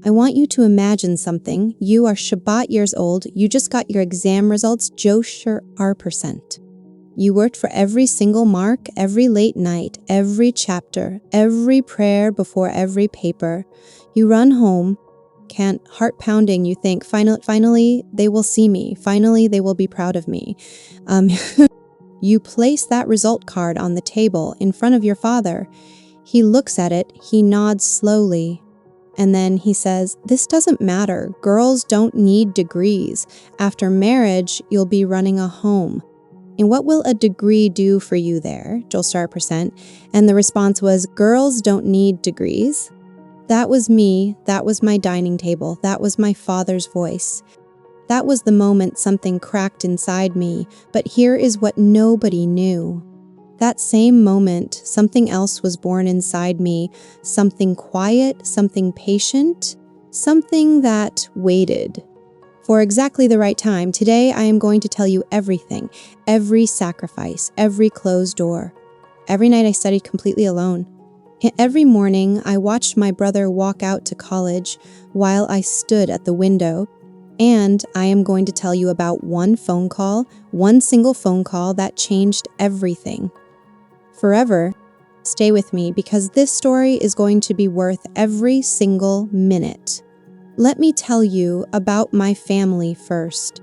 I want you to imagine something. You are Shabbat years old. You just got your exam results, Josher R%. You worked for every single mark, every late night, every chapter, every prayer before every paper. You run home, heart pounding, you think, finally, they will see me. Finally, they will be proud of me. You place that result card on the table in front of your father. He looks at it, he nods slowly, and then he says, "This doesn't matter. Girls don't need degrees. After marriage, you'll be running a home. And what will a degree do for you there, Joel Star %?" And the response was, "Girls don't need degrees." That was me. That was my dining table. That was my father's voice. That was the moment something cracked inside me. But here is what nobody knew. That same moment, something else was born inside me. Something quiet, something patient, something that waited. For exactly the right time, today I am going to tell you everything, every sacrifice, every closed door. Every night I studied completely alone. Every morning I watched my brother walk out to college while I stood at the window. And I am going to tell you about one phone call, one single phone call that changed everything. Forever, stay with me because this story is going to be worth every single minute. Let me tell you about my family first,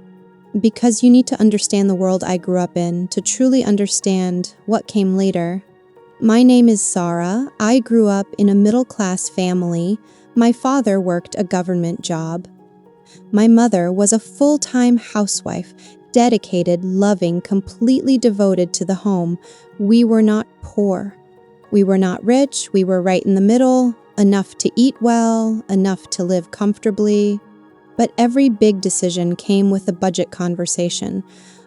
because you need to understand the world I grew up in to truly understand what came later. My name is Sarah. I grew up in a middle-class family. My father worked a government job. My mother was a full-time housewife, dedicated, loving, completely devoted to the home. We were not poor. We were not rich. We were right in the middle. Enough to eat well, enough to live comfortably. But every big decision came with a budget conversation.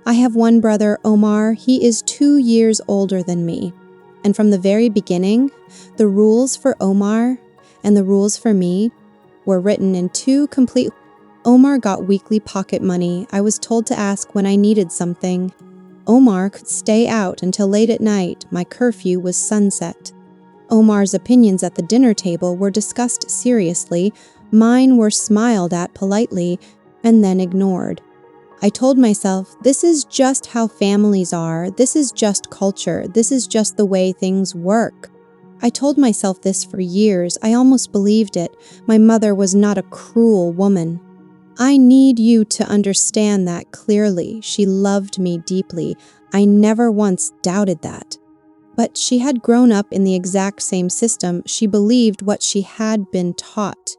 I have one brother, Omar. He is 2 years older than me. And from the very beginning, the rules for Omar and the rules for me were written in two complete. Omar got weekly pocket money. I was told to ask when I needed something. Omar could stay out until late at night. My curfew was sunset. Omar's opinions at the dinner table were discussed seriously. Mine were smiled at politely and then ignored. I told myself, this is just how families are. This is just culture. This is just the way things work. I told myself this for years. I almost believed it. My mother was not a cruel woman. I need you to understand that clearly. She loved me deeply. I never once doubted that. But she had grown up in the exact same system. She believed what she had been taught.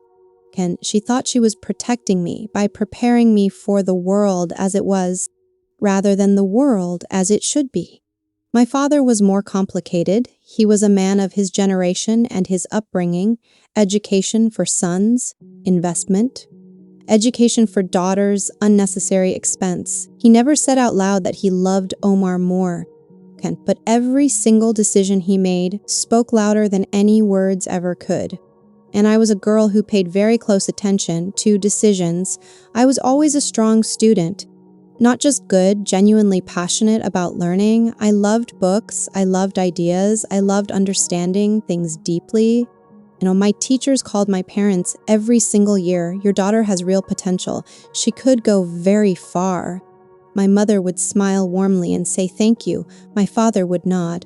And she thought she was protecting me by preparing me for the world as it was, rather than the world as it should be. My father was more complicated. He was a man of his generation and his upbringing, education for sons, investment, education for daughters, unnecessary expense. He never said out loud that he loved Omar more. But every single decision he made spoke louder than any words ever could. And I was a girl who paid very close attention to decisions. I was always a strong student, not just good, genuinely passionate about learning. I loved books, I loved ideas, I loved understanding things deeply. My teachers called my parents every single year. Your daughter has real potential. She could go very far. My mother would smile warmly and say thank you. My father would nod.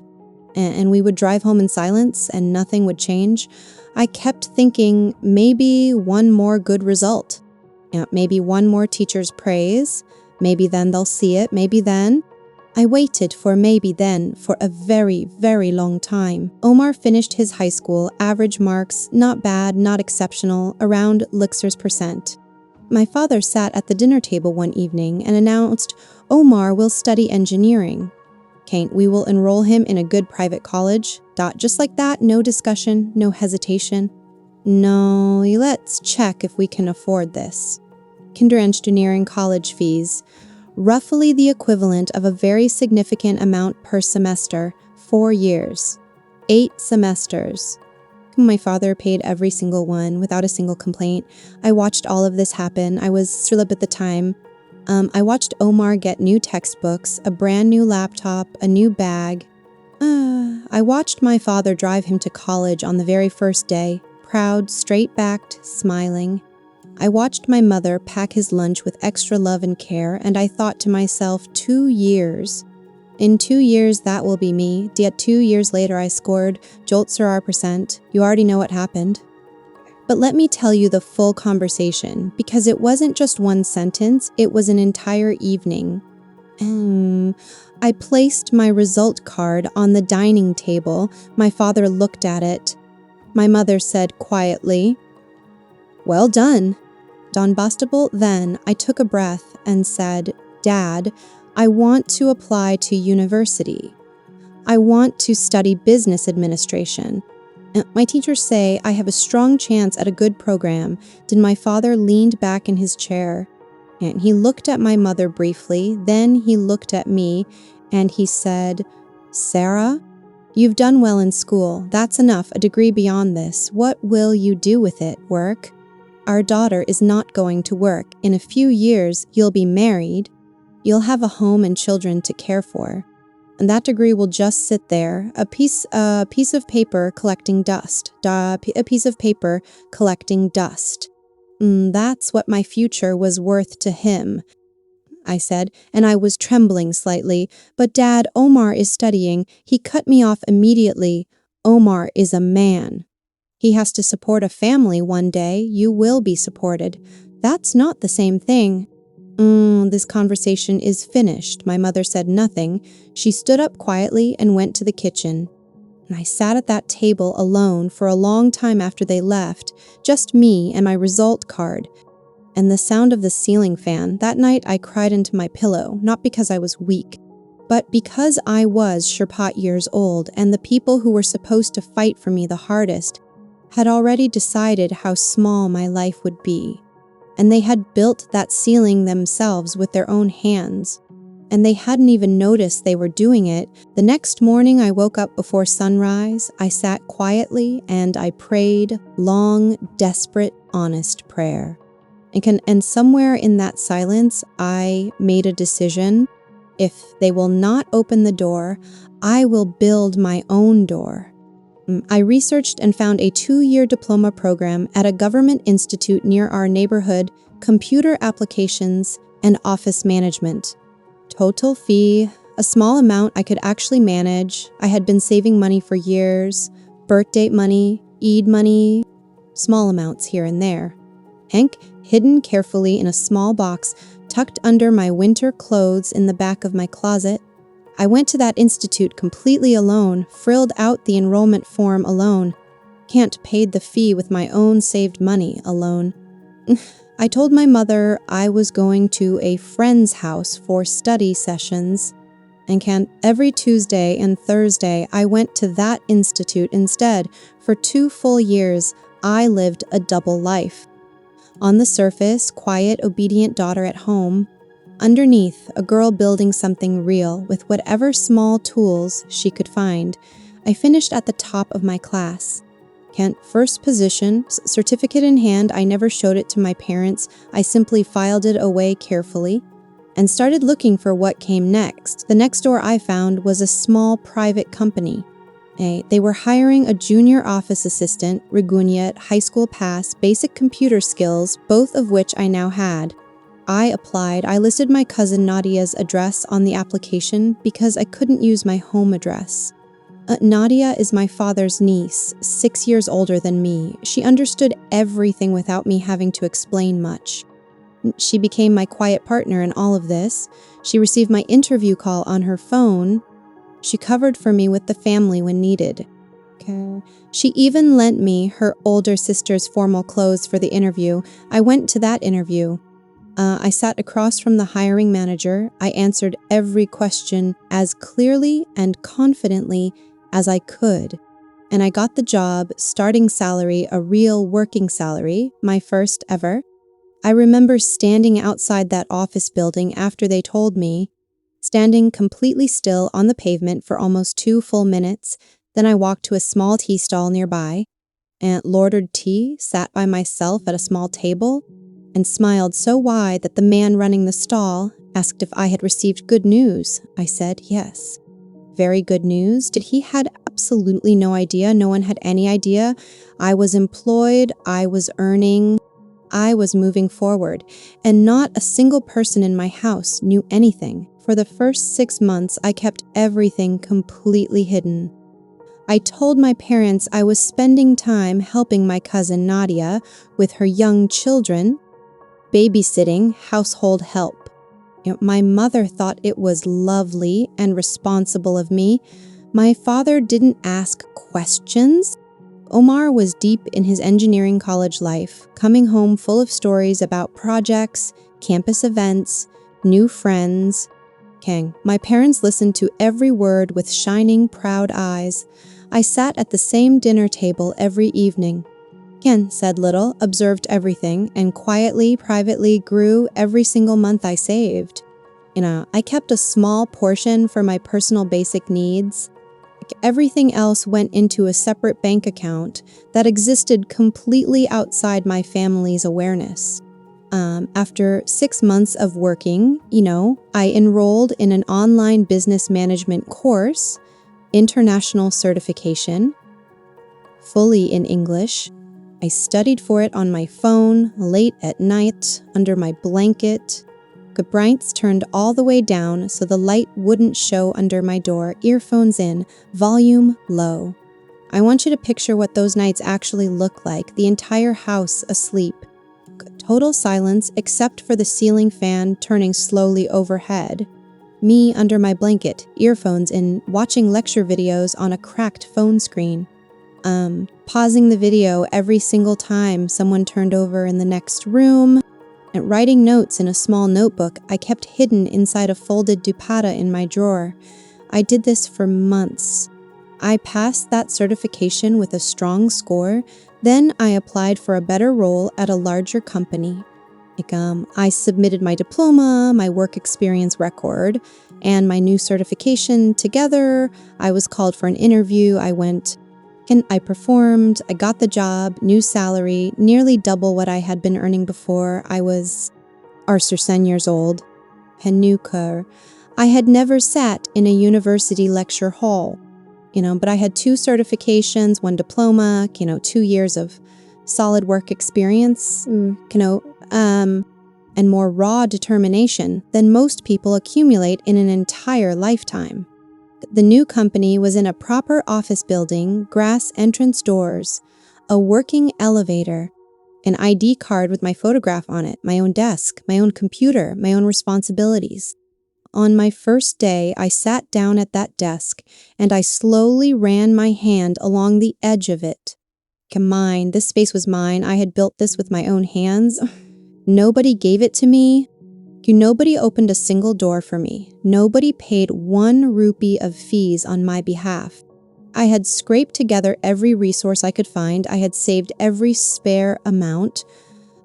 And we would drive home in silence and nothing would change. I kept thinking maybe one more good result. Maybe one more teacher's praise. Maybe then they'll see it. Maybe then. I waited for maybe then for a very, very long time. Omar finished his high school, average marks, not bad, not exceptional, around Elixir's %. My father sat at the dinner table one evening and announced, Omar will study engineering. We will enroll him in a good private college. Just like that, no discussion, no hesitation. No, let's check if we can afford this. Kinder engineering college fees, roughly the equivalent of a very significant amount per semester, 4 years, 8 semesters. My father paid every single one without a single complaint. I watched all of this happen. I was Srilip at the time. I watched Omar get new textbooks, a brand new laptop, a new bag. I watched my father drive him to college on the very first day, proud, straight-backed, smiling. I watched my mother pack his lunch with extra love and care, and I thought to myself, 2 years. In 2 years, that will be me. Yet 2 years later, I scored %. You already know what happened. But let me tell you the full conversation, because it wasn't just one sentence, it was an entire evening. I placed my result card on the dining table. My father looked at it. My mother said quietly, "Well done." Don Bastable, then I took a breath and said, "Dad, I want to apply to university. I want to study business administration. My teachers say I have a strong chance at a good program." Then my father leaned back in his chair, and he looked at my mother briefly. Then he looked at me, and he said, "Sarah, you've done well in school. That's enough, a degree beyond this. What will you do with it? Work? Our daughter is not going to work. In a few years, you'll be married. You'll have a home and children to care for. And that degree will just sit there, a piece of paper collecting dust. A piece of paper collecting dust. That's what my future was worth to him," I said, and I was trembling slightly. "But Dad, Omar is studying." He cut me off immediately. "Omar is a man. He has to support a family one day. You will be supported." "That's not the same thing." This conversation is finished." My mother said nothing. She stood up quietly and went to the kitchen. And I sat at that table alone for a long time after they left, just me and my result card, and the sound of the ceiling fan. That night I cried into my pillow, not because I was weak, but because I was Sherpat years old, and the people who were supposed to fight for me the hardest had already decided how small my life would be. And they had built that ceiling themselves with their own hands. And they hadn't even noticed they were doing it. The next morning I woke up before sunrise. I sat quietly and I prayed, long, desperate, honest prayer. And somewhere in that silence, I made a decision. If they will not open the door, I will build my own door. I researched and found a 2-year diploma program at a government institute near our neighborhood, computer applications and office management. Total fee, a small amount I could actually manage. I had been saving money for years, birthday money, Eid money, small amounts here and there. Hank, hidden carefully in a small box tucked under my winter clothes in the back of my closet. I went to that institute completely alone, filled out the enrollment form alone. Can't paid the fee with my own saved money alone. I told my mother I was going to a friend's house for study sessions, and every Tuesday and Thursday I went to that institute instead. For 2 full years, I lived a double life. On the surface, quiet, obedient daughter at home. Underneath, a girl building something real with whatever small tools she could find. I finished at the top of my class. First position, certificate in hand. I never showed it to my parents. I simply filed it away carefully and started looking for what came next. The next door I found was a small private company. They were hiring a junior office assistant, Rigunyat, high school pass, basic computer skills, both of which I now had. I applied. I listed my cousin Nadia's address on the application because I couldn't use my home address. Nadia is my father's niece, 6 years older than me. She understood everything without me having to explain much. She became my quiet partner in all of this. She received my interview call on her phone. She covered for me with the family when needed. She even lent me her older sister's formal clothes for the interview. I went to that interview. I sat across from the hiring manager. I answered every question as clearly and confidently as I could. And I got the job, starting salary, a real working salary, my first ever. I remember standing outside that office building after they told me, standing completely still on the pavement for almost 2 full minutes. Then I walked to a small tea stall nearby, and ordered tea, sat by myself at a small table, and smiled so wide that the man running the stall asked if I had received good news. I said yes. very good news. Did he had absolutely no idea. No one had any idea. I was employed, I was earning, I was moving forward, and not a single person in my house knew anything. For the first 6 months, I kept everything completely hidden. I told my parents I was spending time helping my cousin Nadia with her young children, babysitting, household help. My mother thought it was lovely and responsible of me. My father didn't ask questions. Omar was deep in his engineering college life, coming home full of stories about projects, campus events, new friends. My parents listened to every word with shining, proud eyes. I sat at the same dinner table every evening. Ken said little, observed everything, and quietly, privately grew every single month I saved. I kept a small portion for my personal basic needs. Everything else went into a separate bank account that existed completely outside my family's awareness. After 6 months of working, I enrolled in an online business management course, international certification, fully in English. I studied for it on my phone, late at night, under my blanket. The brights turned all the way down so the light wouldn't show under my door, earphones in, volume low. I want you to picture what those nights actually look like, the entire house asleep. Total silence except for the ceiling fan turning slowly overhead. Me under my blanket, earphones in, watching lecture videos on a cracked phone screen. Pausing the video every single time someone turned over in the next room. And writing notes in a small notebook I kept hidden inside a folded dupatta in my drawer. I did this for months. I passed that certification with a strong score. Then I applied for a better role at a larger company. I submitted my diploma, my work experience record, and my new certification together. I was called for an interview. I went, and I performed. I got the job, new salary, nearly double what I had been earning before. I was 18 years old. Penuker. I had never sat in a university lecture hall. But I had 2 certifications, 1 diploma, 2 years of solid work experience, and more raw determination than most people accumulate in an entire lifetime. The new company was in a proper office building, grass entrance doors, a working elevator, an ID card with my photograph on it, my own desk, my own computer, my own responsibilities. On my first day, I sat down at that desk, and I slowly ran my hand along the edge of it. Mine, this space was mine. I had built this with my own hands. Nobody gave it to me. Nobody opened a single door for me. Nobody paid 1 rupee of fees on my behalf. I had scraped together every resource I could find. I had saved every spare amount.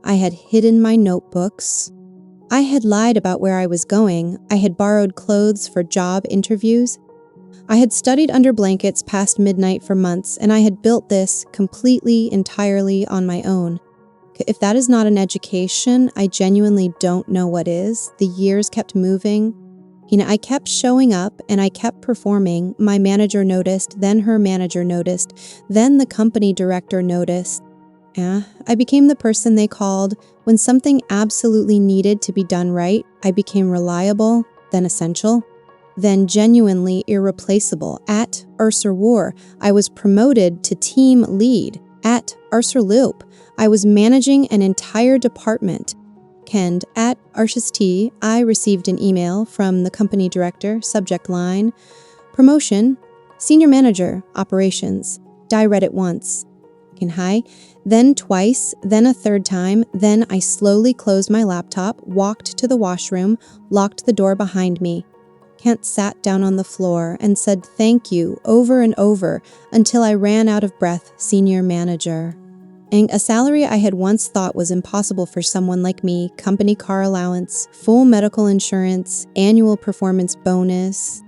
I had hidden my notebooks. I had lied about where I was going. I had borrowed clothes for job interviews. I had studied under blankets past midnight for months, and I had built this completely, entirely on my own. If that is not an education, I genuinely don't know what is. The years kept moving. I kept showing up and I kept performing. My manager noticed, then her manager noticed, then the company director noticed. I became the person they called when something absolutely needed to be done right. I became reliable, then essential, then genuinely irreplaceable. At War, I was promoted to team lead. At Loop, I was managing an entire department. And at T, I received an email from the company director, subject line, promotion, senior manager, operations. I read it once. Hi, then twice, then a third time, then I slowly closed my laptop, walked to the washroom, locked the door behind me. Kent sat down on the floor and said thank you over and over until I ran out of breath, senior manager. And a salary I had once thought was impossible for someone like me, company car allowance, full medical insurance, annual performance bonus,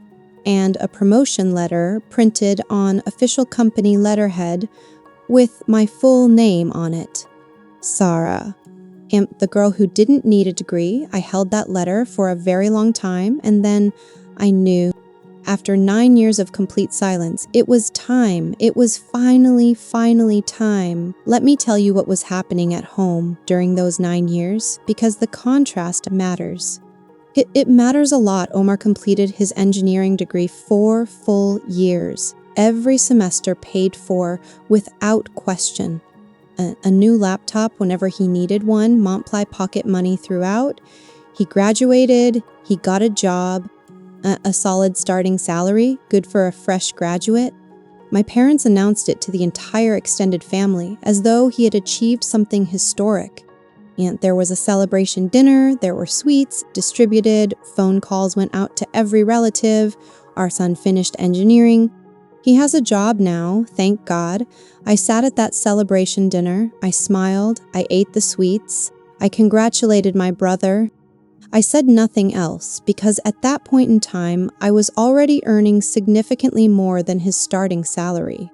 and a promotion letter printed on official company letterhead with my full name on it. Sarah. And the girl who didn't need a degree. I held that letter for a very long time, and then I knew. After 9 years of complete silence, it was time. It was finally time. Let me tell you what was happening at home during those 9 years, because the contrast matters. It matters a lot. Omar completed his engineering degree 4 full years, every semester paid for without question. A new laptop whenever he needed one, Montply pocket money throughout. He graduated, he got a job, a solid starting salary, good for a fresh graduate. My parents announced it to the entire extended family, as though he had achieved something historic. And there was a celebration dinner, there were sweets distributed, phone calls went out to every relative. Our son finished engineering. He has a job now, thank God. I sat at that celebration dinner. I smiled. I ate the sweets. I congratulated my brother. I said nothing else because at that point in time, I was already earning significantly more than his starting salary.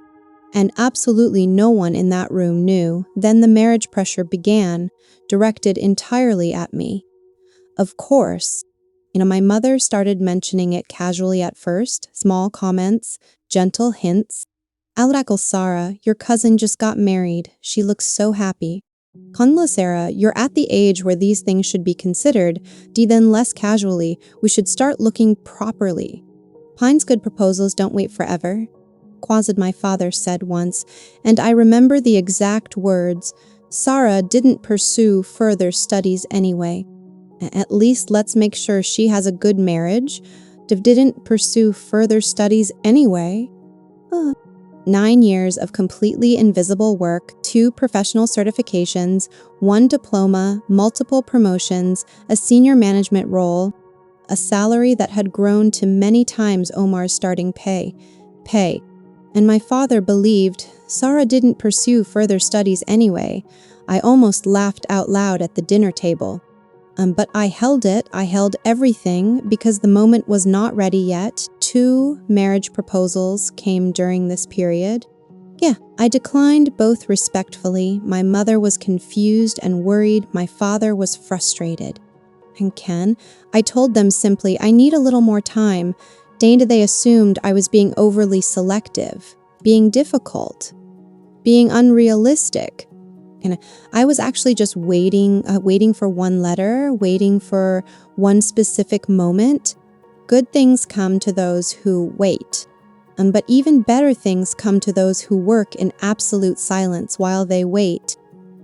And absolutely no one in that room knew. Then the marriage pressure began, directed entirely at me. Of course, my mother started mentioning it casually at first, small comments, gentle hints. Alrakal Sara, your cousin just got married. She looks so happy. Kanla Sarah, you're at the age where these things should be considered. Then less casually, we should start looking properly. Pine's good proposals don't wait forever. Quasad, my father, said once, and I remember the exact words. Sarah didn't pursue further studies anyway. At least let's make sure she has a good marriage. Didn't pursue further studies anyway. 9 years of completely invisible work, 2 professional certifications, 1 diploma, multiple promotions, a senior management role, a salary that had grown to many times Omar's starting pay. And my father believed Sarah didn't pursue further studies anyway. I almost laughed out loud at the dinner table. But I held everything because the moment was not ready yet. 2 marriage proposals came during this period. I declined both respectfully. My mother was confused and worried. My father was frustrated. And Ken, I told them simply, I need a little more time. They assumed I was being overly selective, being difficult, being unrealistic. And I was actually just waiting for one letter, waiting for one specific moment. Good things come to those who wait. But even better things come to those who work in absolute silence while they wait.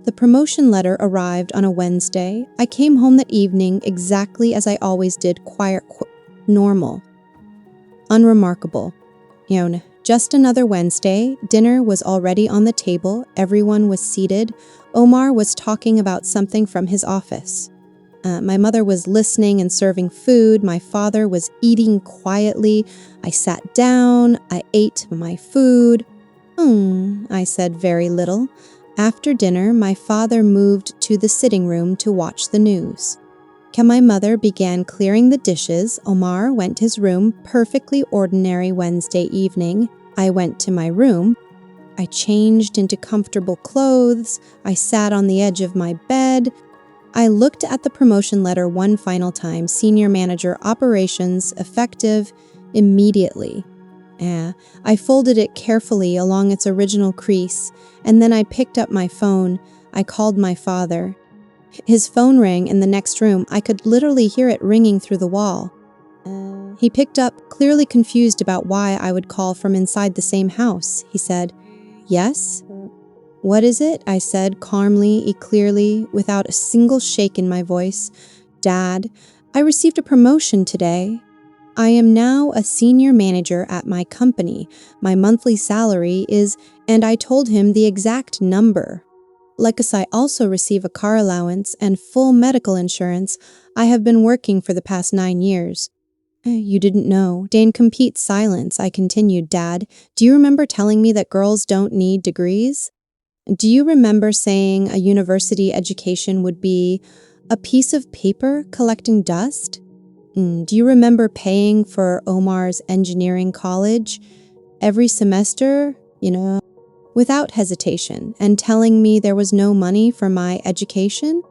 The promotion letter arrived on a Wednesday. I came home that evening exactly as I always did, quiet, normal, unremarkable. Just another Wednesday. Dinner was already on the table. Everyone was seated. Omar was talking about something from his office. My mother was listening and serving food. My father was eating quietly. I sat down. I ate my food. I said very little. After dinner, my father moved to the sitting room to watch the news. My mother began clearing the dishes. Omar went to his room, perfectly ordinary Wednesday evening. I went to my room. I changed into comfortable clothes. I sat on the edge of my bed. I looked at the promotion letter one final time. Senior Manager Operations, effective immediately. I folded it carefully along its original crease, and then I picked up my phone. I called my father. His phone rang in the next room. I could literally hear it ringing through the wall. He picked up, clearly confused about why I would call from inside the same house. He said, "Yes?" "What is it?" I said, calmly, clearly, without a single shake in my voice. "Dad, I received a promotion today. I am now a senior manager at my company. My monthly salary is," and I told him the exact number. I also receive a car allowance and full medical insurance. I have been working for the past 9 years. You didn't know. Dane complete silence. I continued, "Dad, do you remember telling me that girls don't need degrees? Do you remember saying a university education would be a piece of paper collecting dust? Do you remember paying for Omar's engineering college every semester, without hesitation, and telling me there was no money for my education?"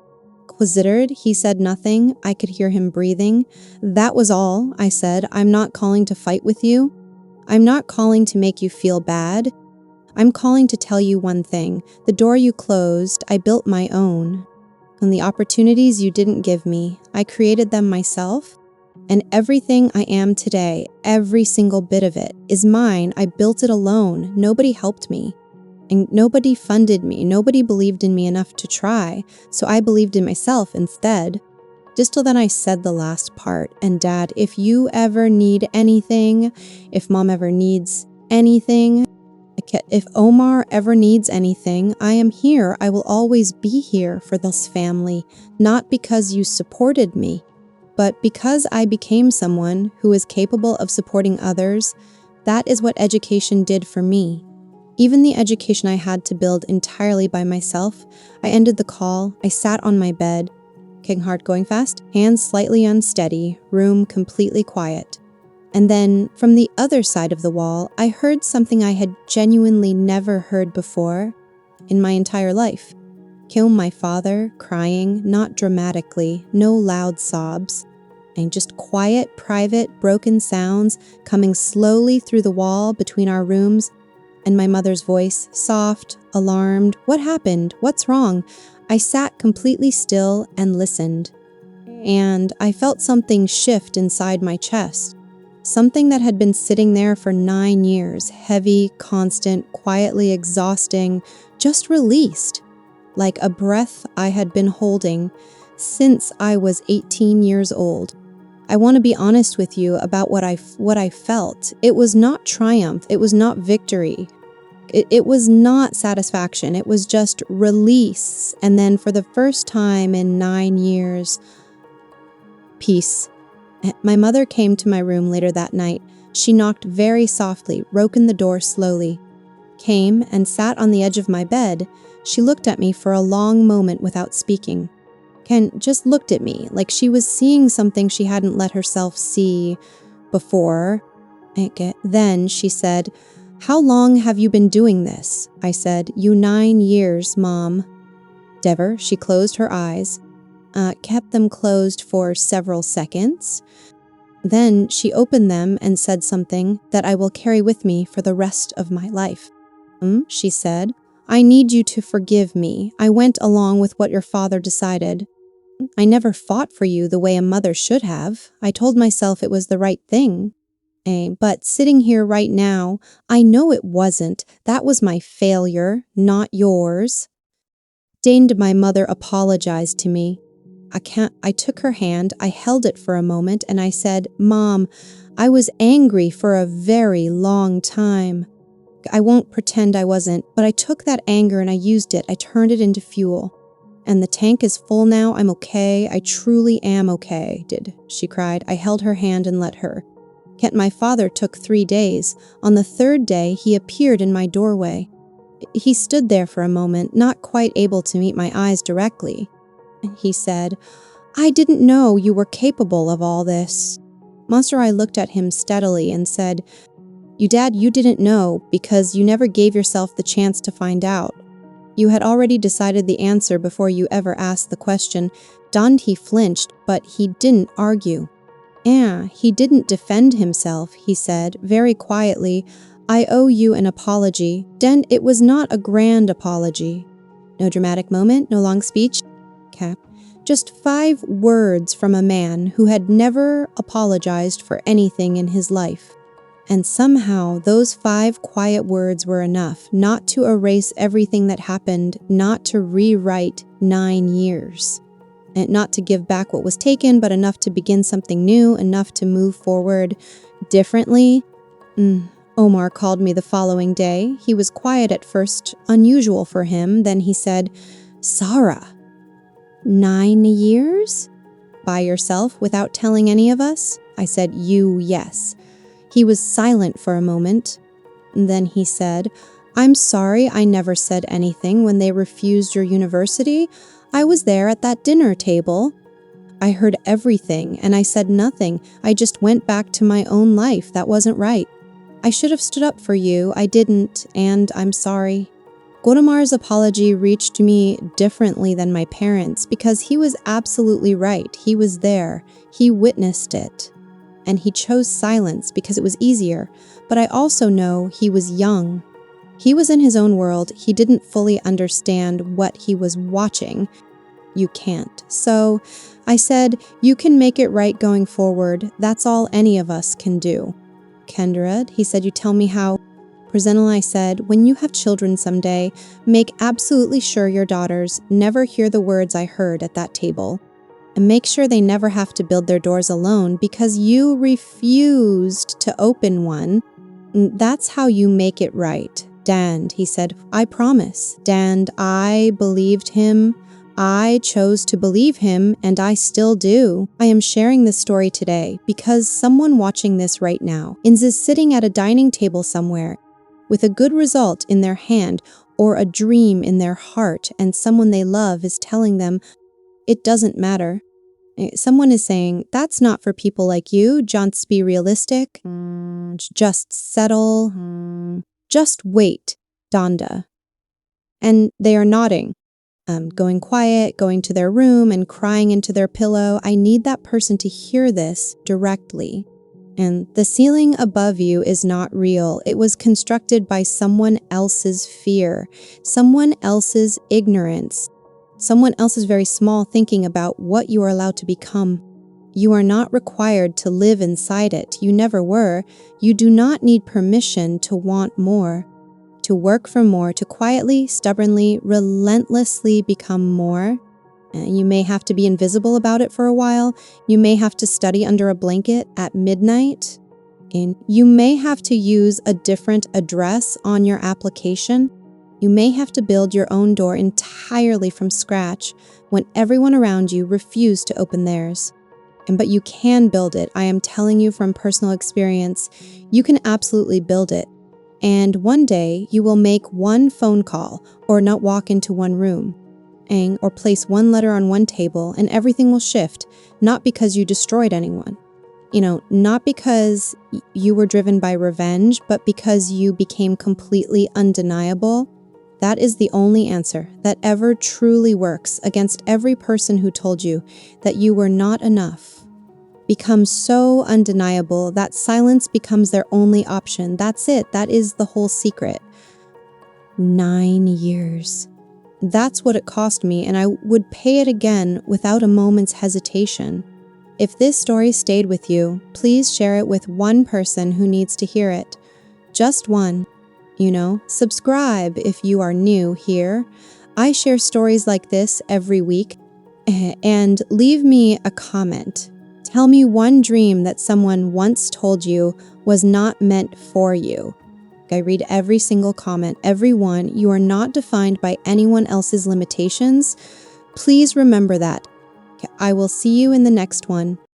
considered. He said nothing. I could hear him breathing. That was all, I said. I'm not calling to fight with you. I'm not calling to make you feel bad. I'm calling to tell you one thing. The door you closed, I built my own. And the opportunities you didn't give me, I created them myself. And everything I am today, every single bit of it, is mine. I built it alone. Nobody helped me. And nobody funded me. Nobody believed in me enough to try. So I believed in myself instead. Just till then I said the last part. And Dad, if you ever need anything, if Mom ever needs anything, if Omar ever needs anything, I am here. I will always be here for this family. Not because you supported me, but because I became someone who is capable of supporting others. That is what education did for me. Even the education I had to build entirely by myself. I ended the call. I sat on my bed. King heart going fast, hands slightly unsteady, room completely quiet. And then, from the other side of the wall, I heard something I had genuinely never heard before in my entire life. My father, crying, not dramatically, no loud sobs, and just quiet, private, broken sounds coming slowly through the wall between our rooms, and my mother's voice, soft, alarmed. What happened? What's wrong? I sat completely still and listened, and I felt something shift inside my chest. Something that had been sitting there for 9 years, heavy, constant, quietly exhausting, just released, like a breath I had been holding since I was 18 years old. I want to be honest with you about what I felt. It was not triumph. It was not victory. It was not satisfaction. It was just release. And then for the first time in 9 years, peace. My mother came to my room later that night. She knocked very softly, opened the door slowly, came and sat on the edge of my bed. She looked at me for a long moment without speaking. Ken just looked at me like she was seeing something she hadn't let herself see before. Then she said, "How long have you been doing this?" I said, "You 9 years, Mom." Dever, she closed her eyes, kept them closed for several seconds. Then she opened them and said something that I will carry with me for the rest of my life. She said, "I need you to forgive me. I went along with what your father decided. I never fought for you the way a mother should have. I told myself it was the right thing. But sitting here right now, I know it wasn't. That was my failure, not yours." Deigned my mother apologized to me. I took her hand, I held it for a moment, and I said, "Mom, I was angry for a very long time. I won't pretend I wasn't, but I took that anger and I used it. I turned it into fuel. And the tank is full now. I'm okay. I truly am okay." She cried. I held her hand and let her. My father took 3 days. On the 3rd day, he appeared in my doorway. He stood there for a moment, not quite able to meet my eyes directly. He said, "I didn't know you were capable of all this." Master, I looked at him steadily and said, Dad, you didn't know because you never gave yourself the chance to find out. You had already decided the answer before you ever asked the question." He flinched, but he didn't argue. He didn't defend himself, he said, very quietly. "I owe you an apology. Den, it was not a grand apology." No dramatic moment, no long speech. Just 5 words from a man who had never apologized for anything in his life. And somehow those 5 quiet words were enough not to erase everything that happened, not to rewrite 9 years. And not to give back what was taken, but enough to begin something new, enough to move forward differently. Omar called me the following day. He was quiet at first, unusual for him. Then he said, "Sarah, 9 years? By yourself, without telling any of us?" I said, Yes." He was silent for a moment. Then he said, "I'm sorry I never said anything when they refused your university. I was there at that dinner table. I heard everything, and I said nothing. I just went back to my own life. That wasn't right. I should have stood up for you. I didn't, and I'm sorry." Goromar's apology reached me differently than my parents because he was absolutely right. He was there. He witnessed it. And he chose silence because it was easier. But I also know he was young. He was in his own world. He didn't fully understand what he was watching. You can't. So I said, you can make it right going forward. That's all any of us can do. Kendra, he said, you tell me how. Presently, I said, when you have children someday, make absolutely sure your daughters never hear the words I heard at that table. And make sure they never have to build their doors alone because you refused to open one. That's how you make it right. Dand, he said, I promise. Dand, I believed him. I chose to believe him, and I still do. I am sharing this story today because someone watching this right now is sitting at a dining table somewhere with a good result in their hand or a dream in their heart, and someone they love is telling them, it doesn't matter. Someone is saying, that's not for people like you. Just be realistic. Just settle. Just wait, Donda. And they are nodding, going quiet, going to their room and crying into their pillow. I need that person to hear this directly. And the ceiling above you is not real. It was constructed by someone else's fear, someone else's ignorance, someone else's very small thinking about what you are allowed to become. You are not required to live inside it. You never were. You do not need permission to want more, to work for more, to quietly, stubbornly, relentlessly become more. You may have to be invisible about it for a while. You may have to study under a blanket at midnight. And you may have to use a different address on your application. You may have to build your own door entirely from scratch when everyone around you refused to open theirs. But you can build it. I am telling you from personal experience, you can absolutely build it. And one day you will make one phone call or not walk into one room. Or place one letter on one table and everything will shift, not because you destroyed anyone. Not because you were driven by revenge, but because you became completely undeniable. That is the only answer that ever truly works against every person who told you that you were not enough. Become so undeniable that silence becomes their only option. That's it. That is the whole secret. 9 years. That's what it cost me, and I would pay it again without a moment's hesitation. If this story stayed with you, please share it with one person who needs to hear it. Just one. Subscribe if you are new here. I share stories like this every week. And leave me a comment. Tell me one dream that someone once told you was not meant for you. I read every single comment, every one. You are not defined by anyone else's limitations. Please remember that. I will see you in the next one.